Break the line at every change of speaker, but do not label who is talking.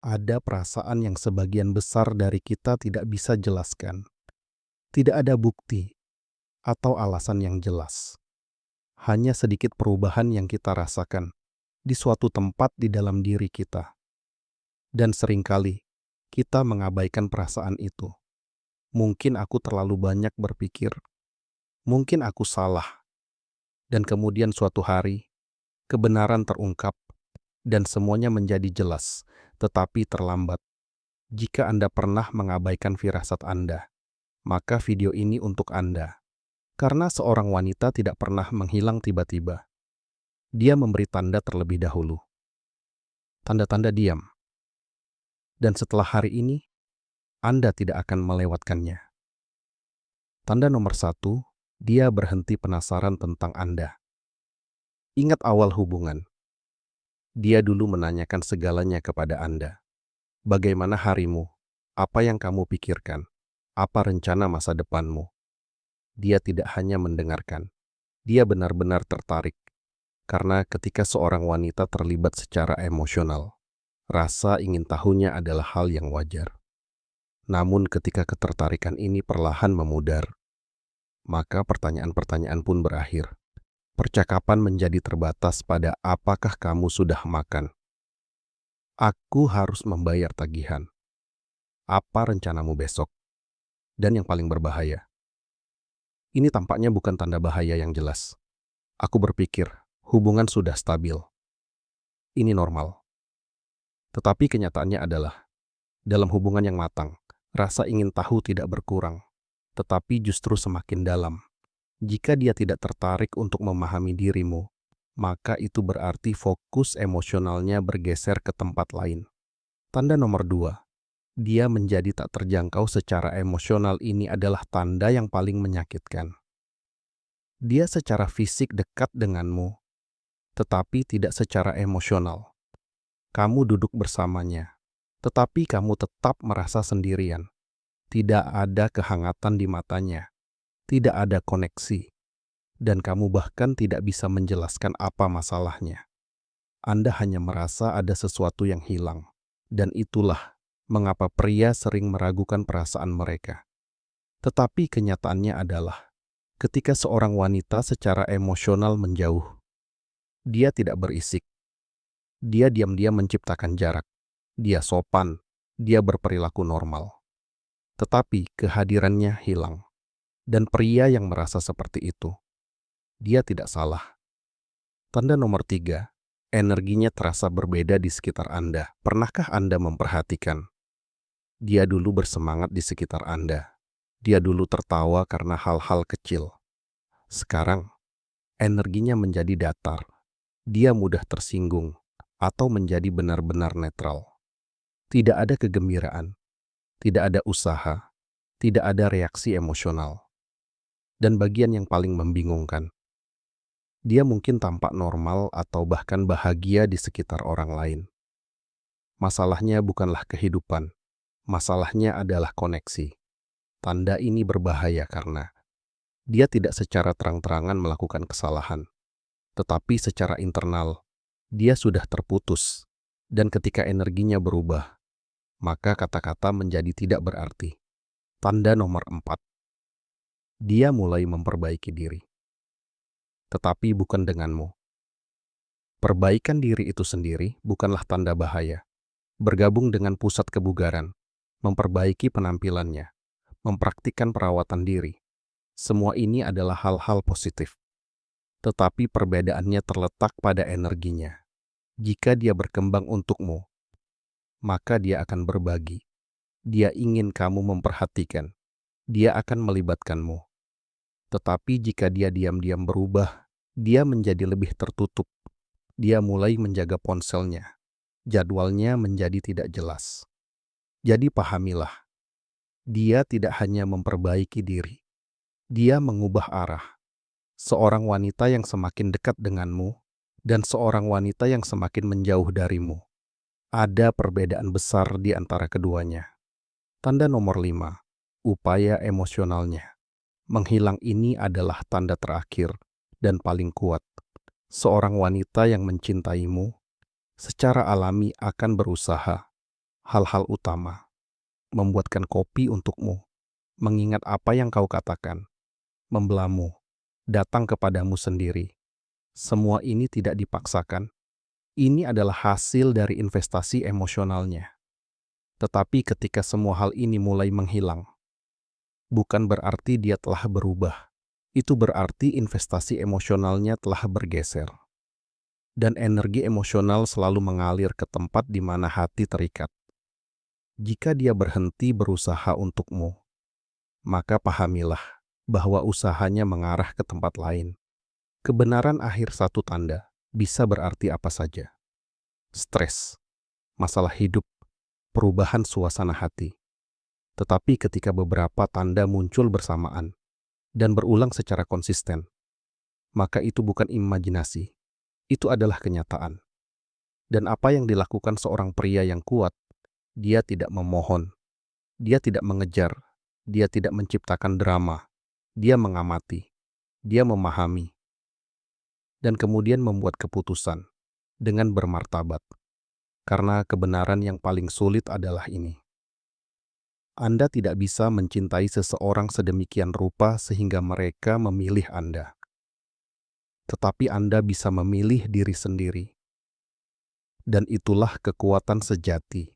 Ada perasaan yang sebagian besar dari kita tidak bisa jelaskan. Tidak ada bukti atau alasan yang jelas. Hanya sedikit perubahan yang kita rasakan di suatu tempat di dalam diri kita. Dan seringkali kita mengabaikan perasaan itu. Mungkin aku terlalu banyak berpikir. Mungkin aku salah. Dan kemudian suatu hari, kebenaran terungkap dan semuanya menjadi jelas, tetapi terlambat. Jika Anda pernah mengabaikan firasat Anda, maka video ini untuk Anda. Karena seorang wanita tidak pernah menghilang tiba-tiba. Dia memberi tanda terlebih dahulu. Tanda-tanda diam. Dan setelah hari ini, Anda tidak akan melewatkannya. Tanda nomor 1, dia berhenti penasaran tentang Anda. Ingat awal hubungan. Dia dulu menanyakan segalanya kepada Anda. Bagaimana harimu? Apa yang kamu pikirkan? Apa rencana masa depanmu? Dia tidak hanya mendengarkan. Dia benar-benar tertarik. Karena ketika seorang wanita terlibat secara emosional, rasa ingin tahunya adalah hal yang wajar. Namun ketika ketertarikan ini perlahan memudar, maka pertanyaan-pertanyaan pun berakhir. Percakapan menjadi terbatas pada apakah kamu sudah makan? Aku harus membayar tagihan. Apa rencanamu besok? Dan yang paling berbahaya, ini tampaknya bukan tanda bahaya yang jelas. Aku berpikir, hubungan sudah stabil. Ini normal. Tetapi kenyataannya adalah, dalam hubungan yang matang, rasa ingin tahu tidak berkurang, tetapi justru semakin dalam. Jika dia tidak tertarik untuk memahami dirimu, maka itu berarti fokus emosionalnya bergeser ke tempat lain. Tanda nomor 2, dia menjadi tak terjangkau secara emosional. Ini adalah tanda yang paling menyakitkan. Dia secara fisik dekat denganmu, tetapi tidak secara emosional. Kamu duduk bersamanya, tetapi kamu tetap merasa sendirian. Tidak ada kehangatan di matanya, tidak ada koneksi, dan kamu bahkan tidak bisa menjelaskan apa masalahnya. Anda hanya merasa ada sesuatu yang hilang, dan itulah mengapa pria sering meragukan perasaan mereka. Tetapi kenyataannya adalah, ketika seorang wanita secara emosional menjauh, dia tidak berisik. Dia diam-diam menciptakan jarak. Dia sopan. Dia berperilaku normal. Tetapi kehadirannya hilang. Dan pria yang merasa seperti itu, dia tidak salah. Tanda nomor 3, energinya terasa berbeda di sekitar Anda. Pernahkah Anda memperhatikan? Dia dulu bersemangat di sekitar Anda. Dia dulu tertawa karena hal-hal kecil. Sekarang, energinya menjadi datar. Dia mudah tersinggung atau menjadi benar-benar netral. Tidak ada kegembiraan, tidak ada usaha, tidak ada reaksi emosional. Dan bagian yang paling membingungkan, dia mungkin tampak normal atau bahkan bahagia di sekitar orang lain. Masalahnya bukanlah kehidupan, masalahnya adalah koneksi. Tanda ini berbahaya karena dia tidak secara terang-terangan melakukan kesalahan, tetapi secara internal, dia sudah terputus. Dan ketika energinya berubah, maka kata-kata menjadi tidak berarti. Tanda nomor 4, dia mulai memperbaiki diri. Tetapi bukan denganmu. Perbaikan diri itu sendiri bukanlah tanda bahaya. Bergabung dengan pusat kebugaran, memperbaiki penampilannya, mempraktikkan perawatan diri. Semua ini adalah hal-hal positif. Tetapi perbedaannya terletak pada energinya. Jika dia berkembang untukmu, maka dia akan berbagi. Dia ingin kamu memperhatikan. Dia akan melibatkanmu. Tetapi jika dia diam-diam berubah, dia menjadi lebih tertutup. Dia mulai menjaga ponselnya. Jadwalnya menjadi tidak jelas. Jadi pahamilah, dia tidak hanya memperbaiki diri. Dia mengubah arah. Seorang wanita yang semakin dekat denganmu dan seorang wanita yang semakin menjauh darimu. Ada perbedaan besar di antara keduanya. Tanda nomor 5, upaya emosionalnya. Menghilang ini adalah tanda terakhir dan paling kuat. Seorang wanita yang mencintaimu secara alami akan berusaha hal-hal utama, membuatkan kopi untukmu, mengingat apa yang kau katakan, membelamu, datang kepadamu sendiri. Semua ini tidak dipaksakan. Ini adalah hasil dari investasi emosionalnya. Tetapi ketika semua hal ini mulai menghilang, bukan berarti dia telah berubah. Itu berarti investasi emosionalnya telah bergeser. Dan energi emosional selalu mengalir ke tempat di mana hati terikat. Jika dia berhenti berusaha untukmu, maka pahamilah bahwa usahanya mengarah ke tempat lain. Kebenaran akhir satu tanda bisa berarti apa saja. Stres, masalah hidup, perubahan suasana hati. Tetapi ketika beberapa tanda muncul bersamaan dan berulang secara konsisten, maka itu bukan imajinasi, itu adalah kenyataan. Dan apa yang dilakukan seorang pria yang kuat, dia tidak memohon, dia tidak mengejar, dia tidak menciptakan drama, dia mengamati, dia memahami, dan kemudian membuat keputusan dengan bermartabat. Karena kebenaran yang paling sulit adalah ini. Anda tidak bisa mencintai seseorang sedemikian rupa sehingga mereka memilih Anda. Tetapi Anda bisa memilih diri sendiri. Dan itulah kekuatan sejati.